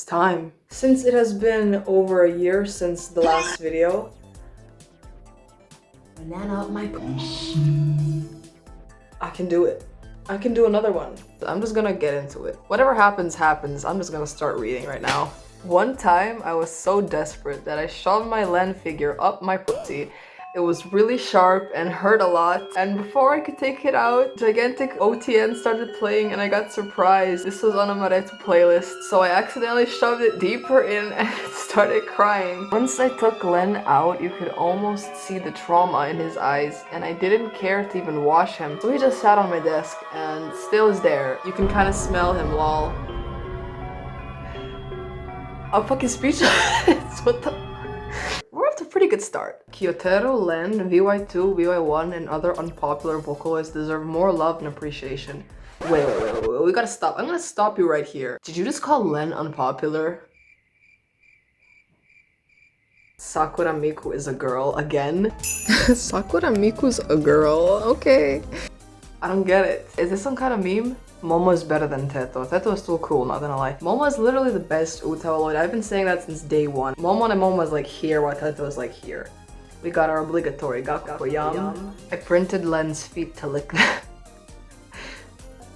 It's time. Since it has been over a year since the last video, banana up my pussy. I can do it. I can do another one. I'm just gonna get into it. Whatever happens, happens. I'm just gonna start reading right now. One time, I was so desperate that I shoved my Len figure up my pussy. It was really sharp and hurt a lot. And before I could take it out, gigantic OTN started playing and I got surprised. This was on a Maretu playlist. So I accidentally shoved it deeper in and it started crying. Once I took Len out, you could almost see the trauma in his eyes. And I didn't care to even wash him. So he just sat on my desk and still is there. You can kind of smell him, lol. I'm fucking speechless. What the? We're off to a pretty good start. Kyotero, Len, VY2, VY1, and other unpopular Vocaloids deserve more love and appreciation. Wait, we gotta stop. I'm gonna stop you right here. Did you just call Len unpopular? Sakura Miku is a girl again? Sakura Miku's a girl, okay. I don't get it. Is this some kind of meme? Momo is better than Teto. Teto is still cool, not gonna lie. Momo is literally the best VOCALOID. I've been saying that since day one. Momo and Momo is like here, while Teto is like here. We got our obligatory Gakko Yam. I printed Len's feet to lick them.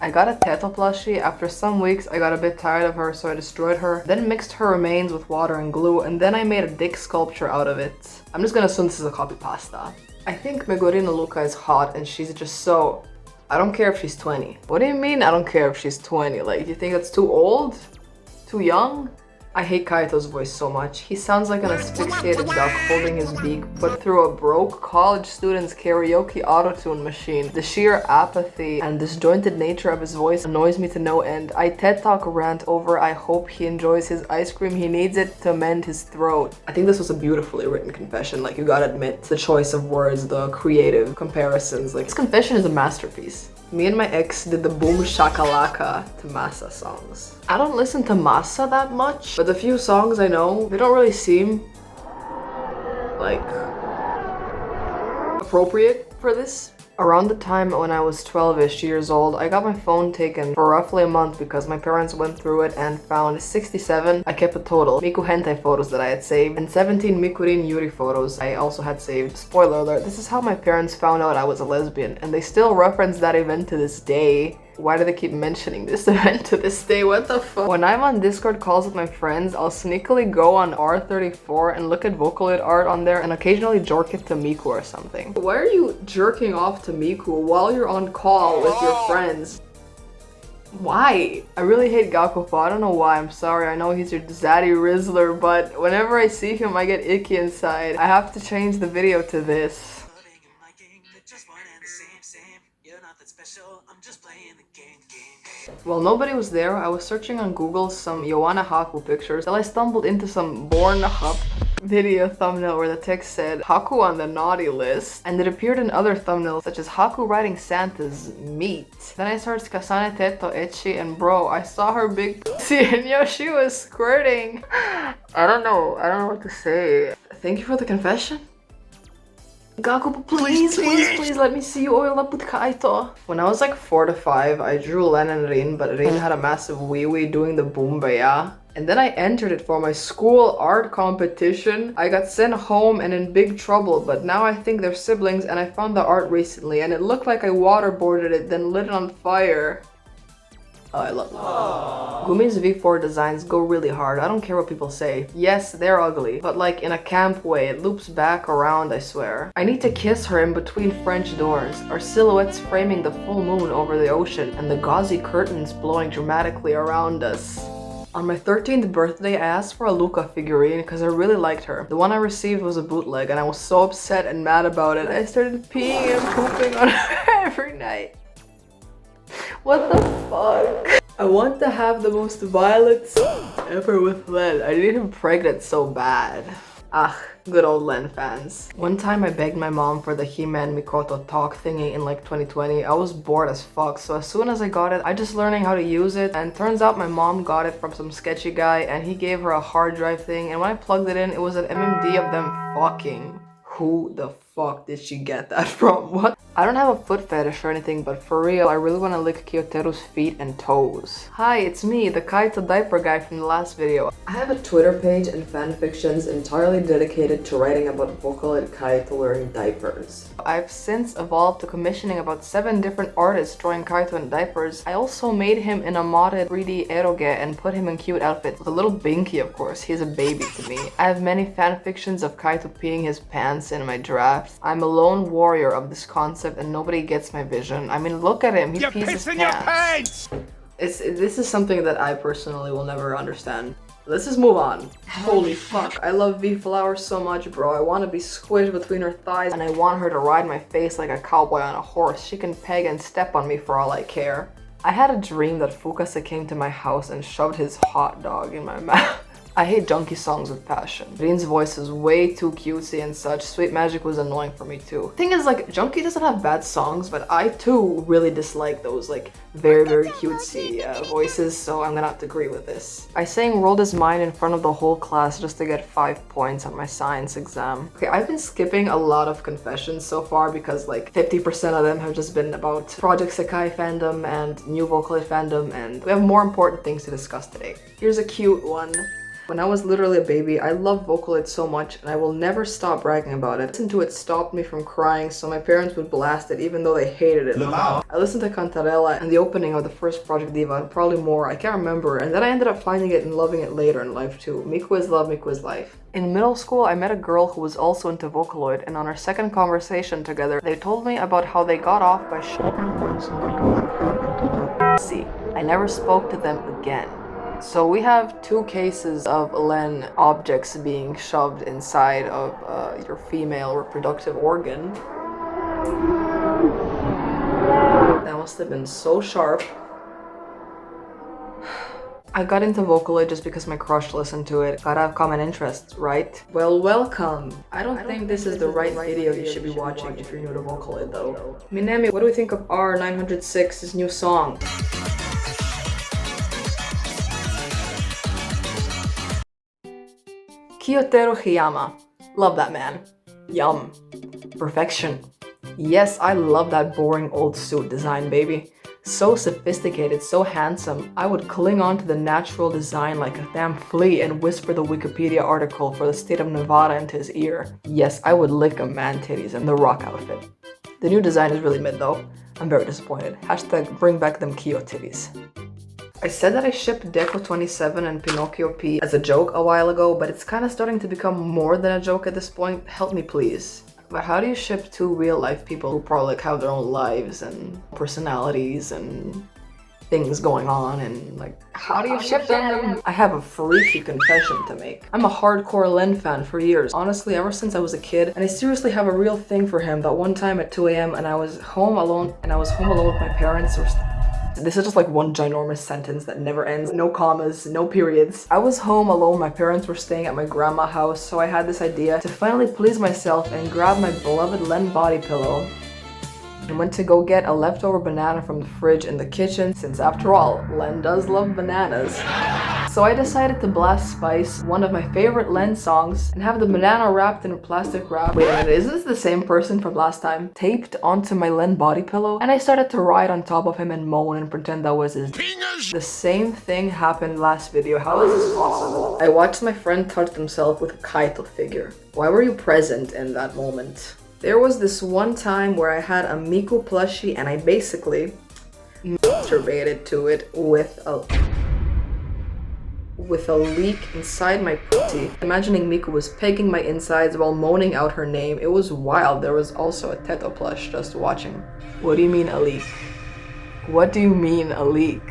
I got a Teto plushie. After some weeks, I got a bit tired of her, so I destroyed her. Then mixed her remains with water and glue, and then I made a dick sculpture out of it. I'm just gonna assume this is a copy pasta. I think Megurina Luca is hot, and she's just so... I don't care if she's 20. What do you mean I don't care if she's 20? Like, you think that's too old? Too young? I hate Kaito's voice so much. He sounds like an asphyxiated duck holding his beak put through a broke college student's karaoke autotune machine. The sheer apathy and disjointed nature of his voice annoys me to no end. I TED Talk rant over I hope he enjoys his ice cream. He needs it to mend his throat. I think this was a beautifully written confession. Like, you gotta admit, the choice of words, the creative comparisons. Like, this confession is a masterpiece. Me and my ex did the Boom Shakalaka to Masa songs. I don't listen to Masa that much, but the few songs I know, they don't really seem like appropriate for this. Around the time when I was 12-ish years old, I got my phone taken for roughly a month because my parents went through it and found 67, I kept a total, Miku hentai photos that I had saved, and 17 Mikurin Yuri photos I also had saved. Spoiler alert, this is how my parents found out I was a lesbian, and they still reference that event to this day. Why do they keep mentioning this event to this day? What the fuck? When I'm on Discord calls with my friends, I'll sneakily go on R34 and look at Vocaloid art on there and occasionally jerk it to Miku or something. Why are you jerking off to Miku while you're on call with your friends? Why? I really hate Gakofo. I don't know why. I'm sorry. I know he's your zaddy Rizzler, but whenever I see him, I get icky inside. I have to change the video to this. While nobody was there, I was searching on Google some Yowana Haku pictures till I stumbled into some Born Hup video thumbnail where the text said Haku on the naughty list, and it appeared in other thumbnails such as Haku riding Santa's meat. Then I searched Kasane Teto Echi and bro, I saw her big pussy and yo, she was squirting. I don't know what to say. Thank you for the confession. Gaku, please let me see you oil up with Kaito. When I was like 4 to 5, I drew Len and Rin, but Rin had a massive wee-wee doing the Boombaya. And then I entered it for my school art competition. I got sent home and in big trouble, but now I think they're siblings and I found the art recently and it looked like I waterboarded it, then lit it on fire. Oh, I love that. Gumi's V4 designs go really hard. I don't care what people say. Yes, they're ugly, but like in a camp way. It loops back around, I swear. I need to kiss her in between French doors. Our silhouettes framing the full moon over the ocean and the gauzy curtains blowing dramatically around us. On my 13th birthday, I asked for a Luca figurine because I really liked her. The one I received was a bootleg and I was so upset and mad about it. I started peeing and pooping on her every night. What the fuck? I want to have the most violent sex ever with Len. I need him pregnant so bad. Ah, good old Len fans. One time I begged my mom for the He-Man Mikoto talk thingy in like 2020. I was bored as fuck, so as soon as I got it, I just learning how to use it, and turns out my mom got it from some sketchy guy and he gave her a hard drive thing, and when I plugged it in, it was an MMD of them fucking. Who the fuck did she get that from? What? I don't have a foot fetish or anything, but for real, I really want to lick Kyoteru's feet and toes. Hi, it's me, the Kaito diaper guy from the last video. I have a Twitter page and fanfictions entirely dedicated to writing about Vocaloid Kaito wearing diapers. I've since evolved to commissioning about 7 different artists drawing Kaito in diapers. I also made him in a modded 3D eroge and put him in cute outfits. With a little binky, of course. He's a baby to me. I have many fanfictions of Kaito peeing his pants in my drafts. I'm a lone warrior of this concept and nobody gets my vision. I mean, look at him. He pees his pants. This is something that I personally will never understand. Let's just move on. Holy fuck, I love Vflower so much, bro. I want to be squished between her thighs and I want her to ride my face like a cowboy on a horse. She can peg and step on me for all I care. I had a dream that Fukase came to my house and shoved his hot dog in my mouth. I hate junkie songs with passion. Rin's voice is way too cutesy and such. Sweet Magic was annoying for me too. Thing is, like, Junkie doesn't have bad songs, but I too really dislike those like very cutesy voices, so I'm gonna have to agree with this. I sang World is Mine in front of the whole class just to get 5 points on my science exam. Okay, I've been skipping a lot of confessions so far because like 50% of them have just been about Project Sekai fandom and new Vocaloid fandom, and we have more important things to discuss today. Here's a cute one. When I was literally a baby, I loved Vocaloid so much and I will never stop bragging about it. Listening to it stopped me from crying, so my parents would blast it even though they hated it. I listened to Cantarella and the opening of the first Project Diva, and probably more, I can't remember, and then I ended up finding it and loving it later in life too. Miku is love, Miku is life. In middle school, I met a girl who was also into Vocaloid, and on our second conversation together, they told me about how they got off by See, I never spoke to them again. So we have 2 cases of Len objects being shoved inside of your female reproductive organ. That must have been so sharp. I got into Vocaloid just because my crush listened to it. Gotta have common interests, right? Well, welcome. I don't think this is the right video you should be watching if you're new to Vocaloid though. Minami, what do we think of R906's new song? Kyoteru Hiyama. Love that man. Yum. Perfection. Yes, I love that boring old suit design, baby. So sophisticated, so handsome. I would cling on to the natural design like a damn flea and whisper the Wikipedia article for the state of Nevada into his ear. Yes, I would lick a man titties in the rock outfit. The new design is really mid though. I'm very disappointed. Hashtag bring back them Kyo titties. I said that I shipped Deco 27 and Pinocchio P as a joke a while ago, but it's kind of starting to become more than a joke at this point. Help me please. But how do you ship 2 real-life people who probably like have their own lives and personalities and things going on, and like, how do you ship them? I have a freaky confession to make. I'm a hardcore Len fan for years. Honestly, ever since I was a kid, and I seriously have a real thing for him. That one time at 2 a.m. and I was home alone with my parents. This is just like one ginormous sentence that never ends. No commas, no periods. I was home alone, my parents were staying at my grandma's house, so I had this idea to finally please myself and grab my beloved Len body pillow and went to go get a leftover banana from the fridge in the kitchen, since after all, Len does love bananas. So I decided to blast Spice, one of my favorite Len songs, and have the banana wrapped in a plastic wrap. Wait a minute, is this the same person from last time? Taped onto my Len body pillow, and I started to ride on top of him and moan and pretend that was his penis. The same thing happened last video. How is this possible? I watched my friend touch himself with a Kaito figure. Why were you present in that moment? There was this one time where I had a Miku plushie and I basically masturbated to it with a leak inside my pussy. Imagining Miku was pegging my insides while moaning out her name. It was wild. There was also a Teto plush just watching. What do you mean a leak? What do you mean a leak?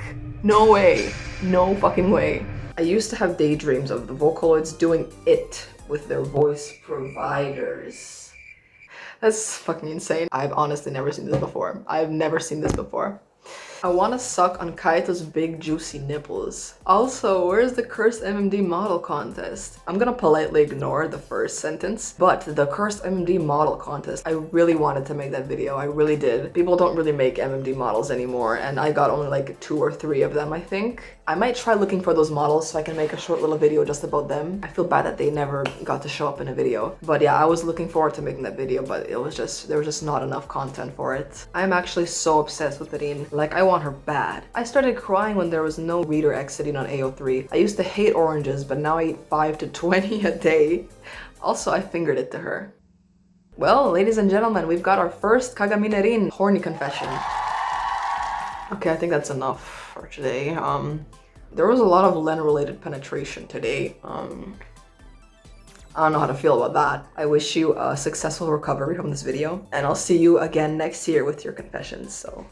No way. No fucking way. I used to have daydreams of the Vocaloids doing it with their voice providers. That's fucking insane. I've honestly never seen this before. I've never seen this before. I want to suck on Kaito's big juicy nipples. Also, where's the cursed MMD model contest? I'm gonna politely ignore the first sentence, but the cursed MMD model contest, I really wanted to make that video. I really did. People don't really make MMD models anymore, and I got only like 2 or 3 of them, I think. I might try looking for those models so I can make a short little video just about them. I feel bad that they never got to show up in a video. But yeah, I was looking forward to making that video, but there was just not enough content for it. I'm actually so obsessed with Irene. Like, I want her bad. I started crying when there was no reader exiting on AO3. I used to hate oranges, but now I eat 5 to 20 a day. Also, I fingered it to her. Well, ladies and gentlemen, we've got our first Kagamine Rin horny confession. Okay, I think that's enough for today. There was a lot of Len-related penetration today. I don't know how to feel about that. I wish you a successful recovery from this video, and I'll see you again next year with your confessions, so